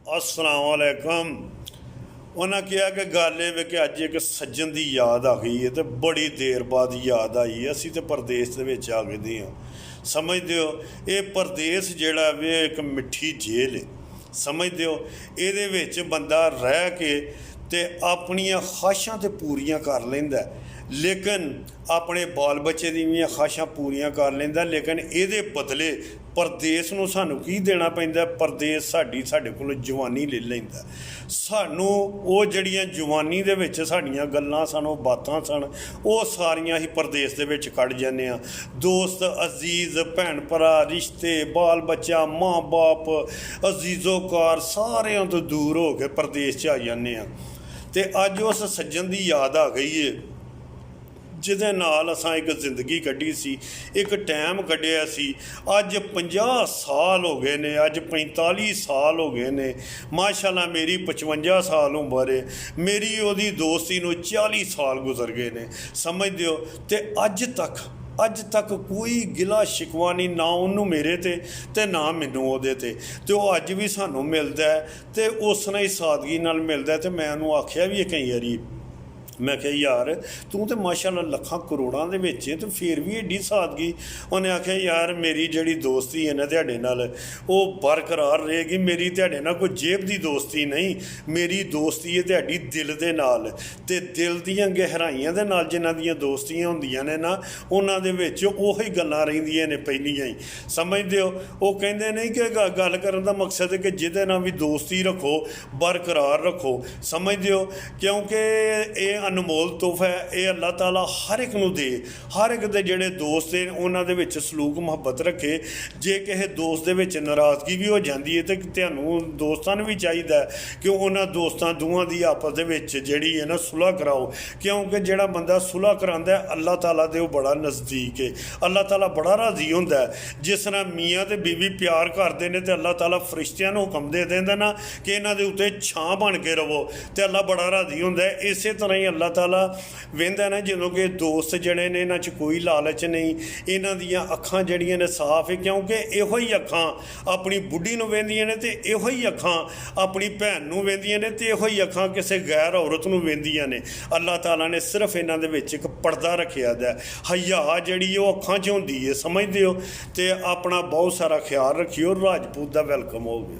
अस्सलाम वालेकुम। उन्हें कहा कि गल ये कि अज एक सज्जन की याद आ गई है तो बड़ी देर बाद याद आई है। असी तो परदेस के आ गए हाँ। समझते हो ये परदेस जोड़ा वे एक मिठी जेल है। समझते हो ये बंदा रह के ते अपनियां ख्वाहिशां तो पूरियां कर लेंदा, लेकिन अपने बाल बच्चे दी भी ख्वाहिशां पूरियां कर लेंदा, लेकिन ये बदले परदेस नूं सानू की देना पैंदा। परदेस साडे कोल जवानी ले लैंदा। सानू वो जड़ियां जवानी दे विच साडियां गल्लां सन, बातां सन, वो सारियां ही परदेस दे विच कढ जाने आ। दोस्त अजीज, भैन भरा, रिश्ते, बाल बच्चा, माँ बाप, अजीज़ो कार सारियां तो दूर हो के परदेस च आ जाने आ। ते अज उस सज्जन की याद आ गई है जिहदे नाल असां एक जिंदगी कड्ढी सी, एक टाइम कड्ढिया सी। अज 50 साल हो गए ने, अज 45 साल हो गए ने। माशाअल्लाह मेरी 55 साल उम्र है, मेरी ओदी दोस्ती नूं 40 साल गुजर गए ने। समझदे हो ते अज तक कोई गिला शिकवा नहीं, ना उन्होंने मेरे ते ना मैनू उहदे ते वह अज भी सानू मिलता है तो उस तरह ही सादगी नाल मिलता है। तो मैं उन्होंने आख्या भी है कई बारी, मैं क्या यार तू तो माशाअल्लाह लखां करोड़ां दे विच है तो फिर भी एडी सादगी। उन्हें आख्या यार मेरी जिहड़ी दोस्ती है ना तुहाडे नाल वो बरकरार रहेगी। मेरी तुहाडे नाल कोई जेब की दोस्ती नहीं, मेरी दोस्ती है तुहाडी दिल दे नाल। ते दिल दीयां गहराइयां दे नाल जिन्हां दीयां दोस्तियां हुंदियां ने ना, उन्हां दे विच ओही गल्लां रहिंदियां ने पहिलियां ही। समझदे हो वो कहंदे नहीं कि गल करन दा मकसद है कि जिहदे नाल भी दोस्ती रखो, बरकरार रखो। समझदे हो क्योंकि ये अनमोल तोहफा है, ये अल्लाह ताला हर एक नूं दे। हर एक दे जिहड़े दोस्त ने उन्हां दे विच सलूक मुहब्बत रखे। जे किसी दोस्त दे विच नाराज़गी भी हो जाती है तो तुहानूं दोस्तां नूं भी चाहिदा कि उन्हां दोस्तां दोवां दी आपस दे विच जिहड़ी है ना सुलह कराओ, क्योंकि जिहड़ा बंदा सुलह करांदा है अल्लाह ताला दे ओह बड़ा नज़दीक है। अल्लाह ताला बड़ा राजी हुंदा है। जिस तरह मियाँ ते बीवी प्यार करते हैं तो अल्लाह ताला फरिश्तियां नूं हुक्म दे दिंदा ना कि इन्हां दे उत्ते छां बन के रवो, तो अल्लाह बड़ा राजी हुंदा है। इसे तरह ही अल्लाह ताला वेंदा ना जो कि दोस्त जड़े ने इन्हां च कोई लालच नहीं, इन्हां दियां अखां जड़ियां ने साफ है, क्योंकि इहो ही अखां अपनी बुढ़ी नूं वेंदियां ने ते इहो ही अखां अपनी भैन नूं वेंदियां ने ते इहो ही अखां किसी गैर औरत नूं वेंदियां ने। अल्लाह ताला ने सिर्फ इन्हां दे विच एक पर्दा रखिया दा हया जिहड़ी ओह अखां च हुंदी है। समझदे हो ते अपना बहुत सारा ख्याल रखियो। राजपूत दा वेलकम हो गया।